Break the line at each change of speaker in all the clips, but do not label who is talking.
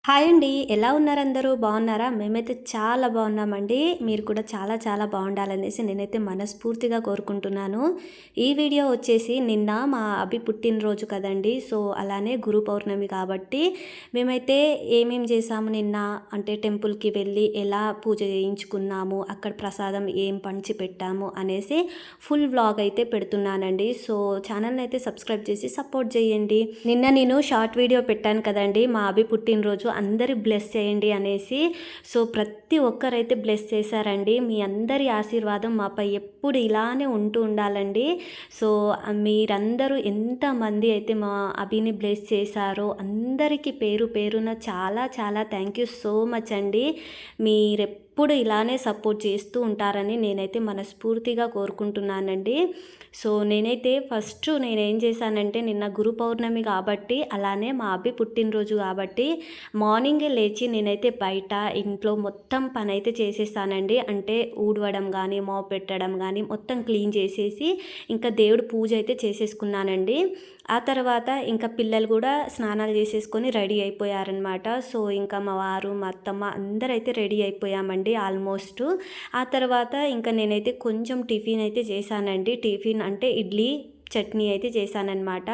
Hi అండి. ఎలా ఉన్నారు అందరూ? బాగున్నారా? మేమైతే చాలా బాగున్నామండి. మీరు కూడా చాలా చాలా బాగుండాలనేసి నేనైతే మనస్ఫూర్తిగా కోరుకుంటున్నాను. ఈ వీడియో వచ్చేసి నిన్న మా అభి పుట్టినరోజు కదండి. సో అలానే గురు పౌర్ణమి కాబట్టి మేమైతే ఏమేం చేసాము నిన్న అంటే టెంపుల్కి వెళ్ళి ఎలా పూజ చేయించుకున్నాము, అక్కడ ప్రసాదం ఏం పంచి పెట్టాము అనేసి ఫుల్ వ్లాగ్ అయితే పెడుతున్నానండి. సో ఛానల్ని అయితే సబ్స్క్రైబ్ చేసి సపోర్ట్ చేయండి. నిన్న నేను షార్ట్ వీడియో పెట్టాను కదండి, మా అభి పుట్టినరోజు అందరి బ్లెస్ చేయండి అనేసి. సో ప్రతి ఒక్కరైతే బ్లెస్ చేశారండి. మీ అందరి ఆశీర్వాదం మాపై ఎప్పుడు ఇలానే ఉంటూ ఉండాలండి. సో మీరందరూ ఎంతమంది అయితే మా అభిని బ్లెస్ చేశారో అందరికీ పేరు పేరున చాలా చాలా థ్యాంక్ యూ సో మచ్ అండి. మీరెప్పుడు ఇలానే సపోర్ట్ చేస్తూ ఉంటారని నేనైతే మనస్ఫూర్తిగా కోరుకుంటున్నానండి. సో నేనైతే ఫస్ట్ నేనేం చేశానంటే నిన్న గురు పౌర్ణమి కాబట్టి అలానే మా అభి పుట్టినరోజు కాబట్టి మార్నింగే లేచి నేనైతే బయట ఇంట్లో మొత్తం పని అయితే చేసేస్తానండి. అంటే ఊడవడం కానీ మాప్ పెట్టడం కానీ మొత్తం క్లీన్ చేసేసి ఇంకా దేవుడు పూజ అయితే చేసేసుకున్నానండి. ఆ తర్వాత ఇంకా పిల్లలు కూడా స్నానాలు చేసేసుకొని రెడీ అయిపోయారనమాట. సో ఇంకా మా వారు మా అత్తమ్మ అందరైతే రెడీ అయిపోయామండి ఆల్మోస్ట్. ఆ తర్వాత ఇంకా నేనైతే కొంచెం టిఫిన్ అయితే చేశానండి. టిఫిన్ అంటే ఇడ్లీ చట్నీ అయితే చేశానన్నమాట.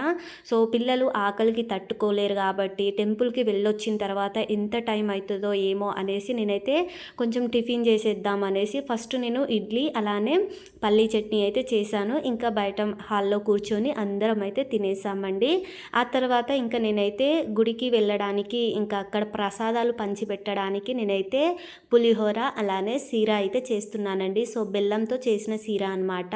సో పిల్లలు ఆకలికి తట్టుకోలేరు కాబట్టి టెంపుల్కి వెళ్ళొచ్చిన తర్వాత ఎంత టైం అవుతుందో ఏమో అనేసి నేనైతే కొంచెం టిఫిన్ చేసేద్దాం అనేసి ఫస్ట్ నేను ఇడ్లీ అలానే పల్లీ చట్నీ అయితే చేశాను. ఇంకా బయట హాల్లో కూర్చొని అందరం అయితే తినేసామండి. ఆ తర్వాత ఇంకా నేనైతే గుడికి వెళ్ళడానికి ఇంకా అక్కడ ప్రసాదాలు పంచిపెట్టడానికి నేనైతే పులిహోర అలానే సీరా అయితే చేస్తున్నానండి. సో బెల్లంతో చేసిన సీరా అనమాట.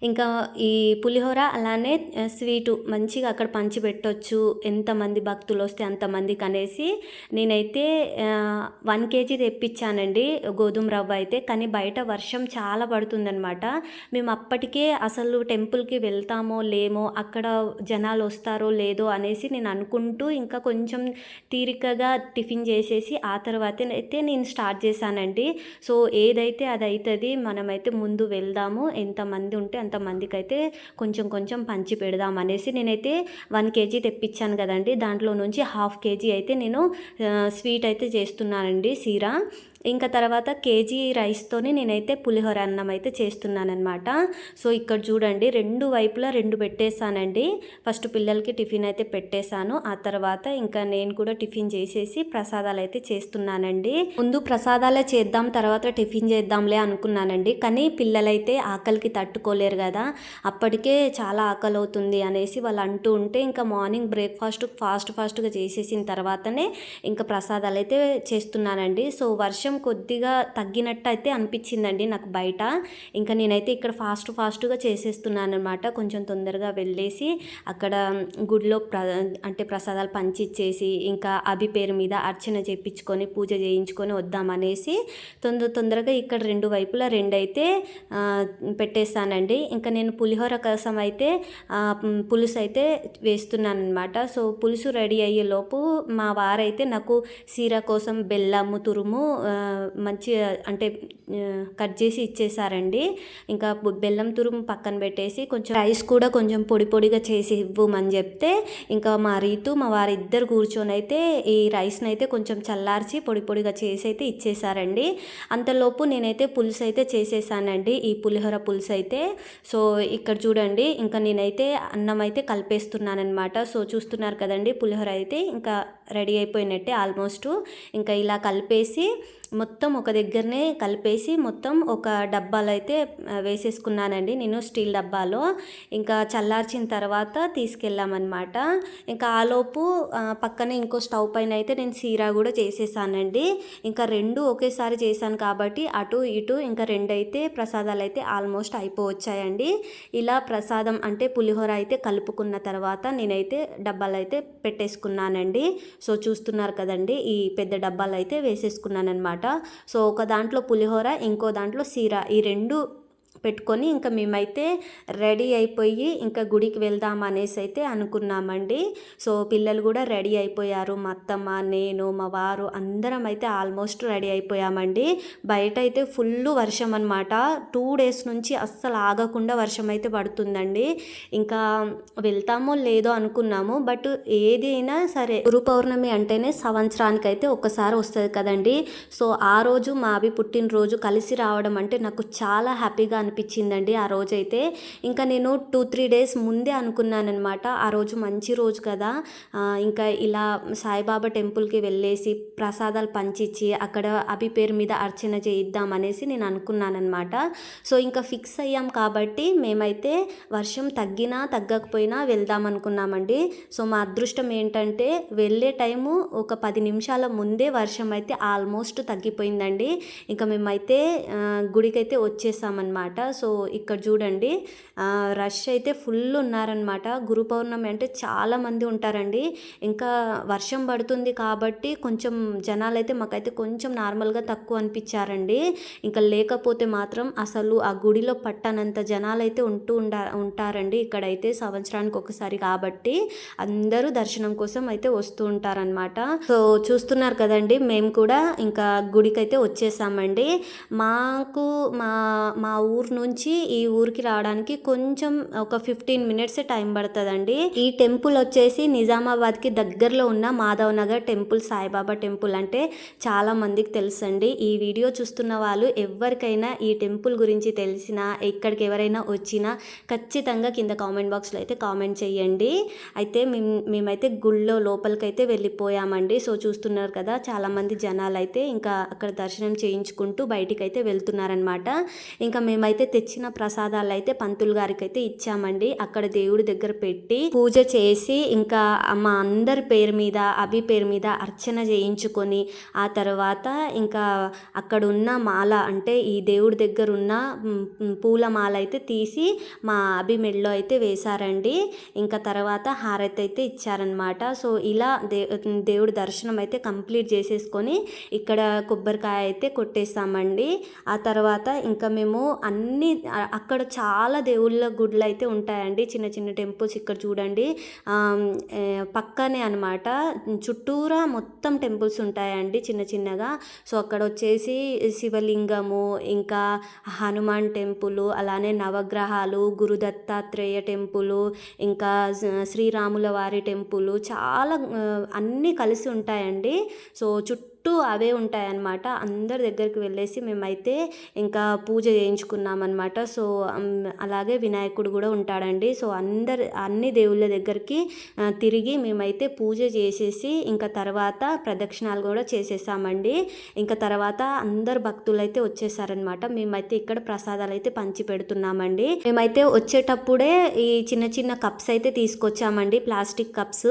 ఇంకా ఈ పులిహోర అలానే స్వీటు మంచిగా అక్కడ పంచిపెట్టొచ్చు, ఎంతమంది భక్తులు వస్తే అంతమందికి అనేసి నేనైతే 1 కేజీ తెప్పించానండి గోధుమ రవ్వ అయితే. కానీ బయట వర్షం చాలా పడుతుందనమాట. మేము అప్పటికే అసలు టెంపుల్కి వెళ్తామో లేమో, అక్కడ జనాలు వస్తారో లేదో అనేసి నేను అనుకుంటూ ఇంకా కొంచెం తీరికగా టిఫిన్ చేసేసి ఆ తర్వాత అయితే నేను స్టార్ట్ చేశానండి. సో ఏదైతే అది అవుతుంది, మనమైతే ముందు వెళ్దాము, ఎంతమంది ఉంటే అంతమందికి అయితే కొంచెం కొంచెం పంచి పెడదాం అనేసి నేనైతే 1 కేజీ తెప్పించాను కదండి. దాంట్లో నుంచి 1/2 కేజీ అయితే నేను స్వీట్ అయితే చేస్తున్నానండి సీరా. ఇంకా తర్వాత కేజీ రైస్తోని నేనైతే పులిహోర అన్నం అయితే చేస్తున్నానమాట. సో ఇక్కడ చూడండి 2 వైపులా 2 పెట్టేశానండి. ఫస్ట్ పిల్లలకి టిఫిన్ అయితే పెట్టేశాను. ఆ తర్వాత ఇంకా నేను కూడా టిఫిన్ చేసేసి ప్రసాదాలు అయితే చేస్తున్నానండి. ముందు ప్రసాదాలే చేద్దాం తర్వాత టిఫిన్ చేద్దాంలే అనుకున్నానండి. కానీ పిల్లలైతే ఆకలికి తట్టుకోలేరు కదా, అప్పటికే చాలా ఆకలి అవుతుంది అనేసి వాళ్ళు అంటూ ఉంటే ఇంకా మార్నింగ్ బ్రేక్ఫాస్ట్ ఫాస్ట్గా చేసేసిన తర్వాతనే ఇంకా ప్రసాదాలు అయితే చేస్తున్నానండి. సో వర్షం కొద్దిగా తగ్గినట్టు అయితే అనిపించిందండి నాకు బయట. ఇంకా నేనైతే ఇక్కడ ఫాస్ట్గా చేసేస్తున్నాను అనమాట. కొంచెం తొందరగా వెళ్ళేసి అక్కడ గుడిలో అంటే ప్రసాదాలు పంచిచ్చేసి ఇంకా అభి పేరు మీద అర్చన చేయించుకొని పూజ చేయించుకొని వద్దామనేసి తొందరగా ఇక్కడ 2 వైపులా 2 అయితే పెట్టేస్తానండి. ఇంకా నేను పులిహోర కోసం అయితే పులుసు అయితే వేస్తున్నాను అనమాట. సో పులుసు రెడీ అయ్యేలోపు మా వారైతే నాకు సీర కోసం బెల్లము తురుము మంచిగా అంటే కట్ చేసి ఇచ్చేసారండి. ఇంకా బెల్లం తురుము పక్కన పెట్టేసి కొంచెం రైస్ కూడా కొంచెం పొడిగా చేసి ఇవ్వమని చెప్తే ఇంకా మా రీతు మా వారిద్దరు కూర్చొని అయితే ఈ రైస్ని అయితే కొంచెం చల్లార్చి పొడిగా చేసి అయితే ఇచ్చేసారండి. అంతలోపు నేనైతే పులుసు అయితే చేసేసానండి, ఈ పులిహోర పులుసు అయితే. సో ఇక్కడ చూడండి ఇంకా నేనైతే అన్నం అయితే కలిపేస్తున్నానమాట. సో చూస్తున్నారు కదండి పులిహోర అయితే ఇంకా రెడీ అయిపోయినట్టే ఆల్మోస్ట్. ఇంకా ఇలా కలిపేసి మొత్తం ఒక దగ్గరనే కలిపేసి మొత్తం ఒక డబ్బాలో అయితే వేసేసుకున్నానండి నేను, స్టీల్ డబ్బాలో. ఇంకా చల్లార్చిన తర్వాత తీసుకెళ్ళామన్నమాట. ఇంకా ఆలోపు పక్కనే ఇంకో స్టవ్ పైన అయితే నేను సీరా కూడా చేసేసానండి. ఇంకా 2 ఒకేసారి చేశాను కాబట్టి అటు ఇటు ఇంకా 2 అయితే ప్రసాదాలు అయితే ఆల్మోస్ట్ అయిపోవచ్చాయండి. ఇలా ప్రసాదం అంటే పులిహోర అయితే కలుపుకున్న తర్వాత నేనైతే డబ్బాలు అయితే పెట్టేసుకున్నానండి. సో చూస్తున్నారు కదండి ఈ పెద్ద డబ్బాలు అయితే వేసేసుకున్నాను అనమాట. సో ఒక దాంట్లో పులిహోర ఇంకో దాంట్లో సీరా, ఈ 2 పెట్టుకొని ఇంకా మేమైతే రెడీ అయిపోయి ఇంకా గుడికి వెళ్దాం అనేసి అయితే అనుకున్నామండి. సో పిల్లలు కూడా రెడీ అయిపోయారు. మా అత్తమ్మ, నేను, మా వారు అందరం అయితే ఆల్మోస్ట్ రెడీ అయిపోయామండి. బయట అయితే ఫుల్ వర్షం అనమాట. 2 డేస్ నుంచి అస్సలు ఆగకుండా వర్షం అయితే పడుతుందండి. ఇంకా వెళ్తామో లేదో అనుకున్నాము. బట్ ఏదైనా సరే గురు పౌర్ణమి అంటేనే సంవత్సరానికి అయితే ఒక్కసారి వస్తుంది కదండి. సో ఆ రోజు మా అవి పుట్టినరోజు కలిసి రావడం అంటే నాకు చాలా హ్యాపీగా అనిపించిందండి ఆ రోజైతే. ఇంకా నేను 2-3 డేస్ ముందే అనుకున్నానమాట. ఆ రోజు మంచి రోజు కదా, ఇంకా ఇలా సాయిబాబా టెంపుల్కి వెళ్ళేసి ప్రసాదాలు పంచిచ్చి అక్కడ అభి పేరు మీద అర్చన చేయిద్దాం అనేసి నేను అనుకున్నానమాట. సో ఇంకా ఫిక్స్ అయ్యాం కాబట్టి మేమైతే వర్షం తగ్గినా తగ్గకపోయినా వెళ్దాం అనుకున్నామండి. సో మా అదృష్టం ఏంటంటే వెళ్ళే టైము ఒక 10 నిమిషాల ముందే వర్షం అయితే ఆల్మోస్ట్ తగ్గిపోయిందండి. ఇంకా మేమైతే గుడికైతే వచ్చేసామన్నమాట. సో ఇక్కడ చూడండి రష్ అయితే ఫుల్ ఉన్నారనమాట. గురు పౌర్ణమి అంటే చాలామంది ఉంటారండి. ఇంకా వర్షం పడుతుంది కాబట్టి కొంచెం జనాలు అయితే మాకైతే కొంచెం నార్మల్గా తక్కువ అనిపించారండి. ఇంకా లేకపోతే మాత్రం అసలు ఆ గుడిలో పట్టనంత జనాలు అయితే ఉంటారండి. ఇక్కడైతే సంవత్సరానికి ఒకసారి కాబట్టి అందరూ దర్శనం కోసం అయితే వస్తూ ఉంటారనమాట. సో చూస్తున్నారు కదండి, మేము కూడా ఇంకా గుడికైతే వచ్చేసామండి. మాకు మా మా ఊరు నుంచి ఈ ఊరికి రావడానికి కొంచెం ఒక 15 మినిట్స్ టైం పడుతుందండి. ఈ టెంపుల్ వచ్చేసి నిజామాబాద్కి దగ్గరలో ఉన్న మాధవ్ నగర్ టెంపుల్, సాయిబాబా టెంపుల్ అంటే చాలా మందికి తెలుసండి. ఈ వీడియో చూస్తున్న వాళ్ళు ఎవరికైనా ఈ టెంపుల్ గురించి తెలిసినా, ఇక్కడికి ఎవరైనా వచ్చినా ఖచ్చితంగా కింద కామెంట్ బాక్స్లో అయితే కామెంట్ చేయండి. అయితే మేమైతే గుళ్ళో లోపలికైతే వెళ్ళిపోయామండి. సో చూస్తున్నారు కదా, చాలామంది జనాలు అయితే ఇంకా అక్కడ దర్శనం చేయించుకుంటూ బయటికి అయితే వెళ్తున్నారనమాట. ఇంకా మేమైతే తెచ్చిన ప్రసాదాలు అయితే పంతులు గారికి అయితే ఇచ్చామండి. అక్కడ దేవుడి దగ్గర పెట్టి పూజ చేసి ఇంకా మా అందరి పేరు మీద, అభి పేరు మీద అర్చన చేయించుకొని ఆ తర్వాత ఇంకా అక్కడ ఉన్న మాల అంటే ఈ దేవుడి దగ్గర ఉన్న పూల మాల అయితే తీసి మా అభి మెడలో అయితే వేశారండి. ఇంకా తర్వాత హారతి అయితే ఇచ్చారనమాట. సో ఇలా దేవుడి దర్శనం అయితే కంప్లీట్ చేసేసుకొని ఇక్కడ కొబ్బరికాయ అయితే కొట్టేస్తామండి. ఆ తర్వాత ఇంకా మేము అక్కడ చాలా దేవుళ్ళ గుళ్ళు అయితే ఉంటాయండి, చిన్న చిన్న టెంపుల్స్. ఇక్కడ చూడండి పక్కనే అనమాట, చుట్టూరా మొత్తం టెంపుల్స్ ఉంటాయండి చిన్న చిన్నగా. సో అక్కడ వచ్చేసి శివలింగము, ఇంకా హనుమాన్ టెంపుల్, అలానే నవగ్రహాలు, గురు దత్తాత్రేయ టెంపుల్, ఇంకా శ్రీరాముల వారి టెంపుల్, చాలా అన్నీ కలిసి ఉంటాయండి. సో చుట్టూ అవే ఉంటాయన్నమాట. అందరి దగ్గరికి వెళ్ళేసి మేమైతే ఇంకా పూజ చేయించుకున్నామన్నమాట. సో అలాగే వినాయకుడు కూడా ఉంటాడండి. సో అన్ని దేవుళ్ళ దగ్గరికి తిరిగి మేమైతే పూజ చేసేసి ఇంకా తర్వాత ప్రదక్షిణాలు కూడా చేసేసామండి. ఇంకా తర్వాత అందరు భక్తులు అయితే వచ్చేసారనమాట. మేమైతే ఇక్కడ ప్రసాదాలు అయితే పంచి పెడుతున్నామండి. మేమైతే వచ్చేటప్పుడే ఈ చిన్న చిన్న కప్స్ అయితే తీసుకొచ్చామండి, ప్లాస్టిక్ కప్స్.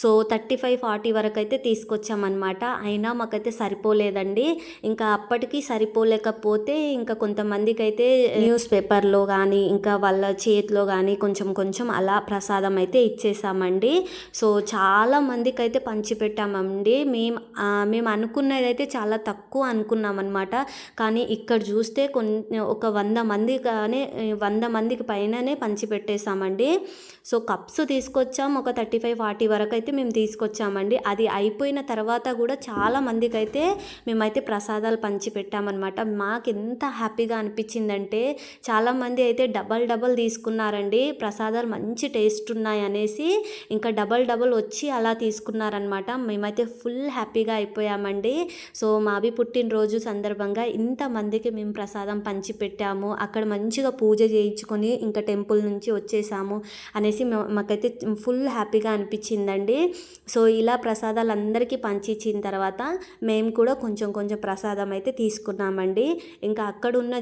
సో 35-40 వరకు అయితే తీసుకొచ్చామన్నమాట. అయినా మాకైతే సరిపోలేదండి. ఇంకా అప్పటికి సరిపోలేకపోతే ఇంకా కొంతమందికి అయితే న్యూస్ పేపర్లో కానీ ఇంకా వాళ్ళ చేతిలో కానీ కొంచెం కొంచెం అలా ప్రసాదం అయితే ఇచ్చేసామండి. సో చాలా మందికి అయితే పంచిపెట్టామండి. మేము అనుకున్నదైతే చాలా తక్కువ అనుకున్నామన్నమాట. కానీ ఇక్కడ చూస్తే ఒక 100 మంది కానీ 100 మందికి పైననే పంచిపెట్టేసామండి. సో కప్స్ తీసుకొచ్చాం, ఒక 35-40 వరకు అయితే మేము తీసుకొచ్చామండి. అది అయిపోయిన తర్వాత కూడా చాలా మందికి అయితే మేమైతే ప్రసాదాలు పంచి పెట్టామన్నమాట. మాకు ఎంత హ్యాపీగా అనిపించిందంటే చాలామంది అయితే డబల్ తీసుకున్నారండి. ప్రసాదాలు మంచి టేస్ట్ ఉన్నాయి అనేసి ఇంకా డబల్ వచ్చి అలా తీసుకున్నారనమాట. మేమైతే ఫుల్ హ్యాపీగా అయిపోయామండి. సో మా అభి పుట్టినరోజు సందర్భంగా ఇంతమందికి మేము ప్రసాదం పంచి పెట్టాము. అక్కడ మంచిగా పూజ చేయించుకొని ఇంకా టెంపుల్ నుంచి వచ్చేసాము అనేసి మాకైతే ఫుల్ హ్యాపీగా అనిపించిందండి. సో ఇలా ప్రసాదాలు అందరికీ పంచిచ్చిన తర్వాత మేము కూడా కొంచెం ప్రసాదం అయితే తీసుకున్నామండి. ఇంకా అక్కడ ఉన్న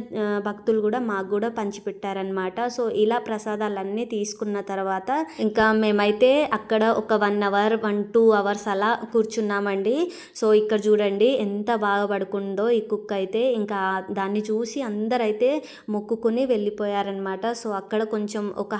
భక్తులు కూడా మాకు కూడా పంచిపెట్టారనమాట. సో ఇలా ప్రసాదాలన్నీ తీసుకున్న తర్వాత ఇంకా మేమైతే అక్కడ ఒక 1-2 అవర్స్ అలా కూర్చున్నామండి. సో ఇక్కడ చూడండి ఎంత బాగా పడుకుందో ఈ కుక్క అయితే. ఇంకా దాన్ని చూసి అందరైతే మొక్కుకొని వెళ్ళిపోయారనమాట. సో అక్కడ కొంచెం ఒక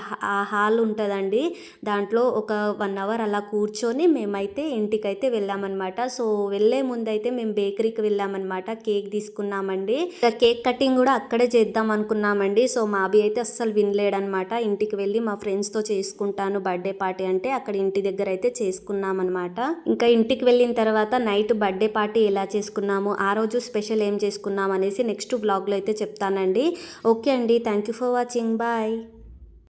హాల్ ఉంటుందండి, దాంట్లో ఒక 1 అవర్ అలా కూర్చొని మేమైతే ఇంటికైతే వెళ్ళామన్నమాట. సో వెళ్ళే ముందైతే మేము బేకరీకి వెళ్ళామన్నమాట. కేక్ తీసుకున్నామండి. కేక్ కటింగ్ కూడా అక్కడే చేద్దాం అనుకున్నామండి. సో మా అభి అయితే అస్సలు వినలేడనమాట. ఇంటికి వెళ్ళి మా ఫ్రెండ్స్తో చేసుకుంటాను బర్త్డే పార్టీ అంటే అక్కడ ఇంటి దగ్గర అయితే చేసుకున్నాం అనమాట. ఇంకా ఇంటికి వెళ్ళిన తర్వాత నైట్ బర్త్డే పార్టీ ఎలా చేసుకున్నాము, ఆ రోజు స్పెషల్ ఏం చేసుకున్నాం అనేసి నెక్స్ట్ బ్లాగ్లో అయితే చెప్తానండి. ఓకే అండి, thank you for watching, bye.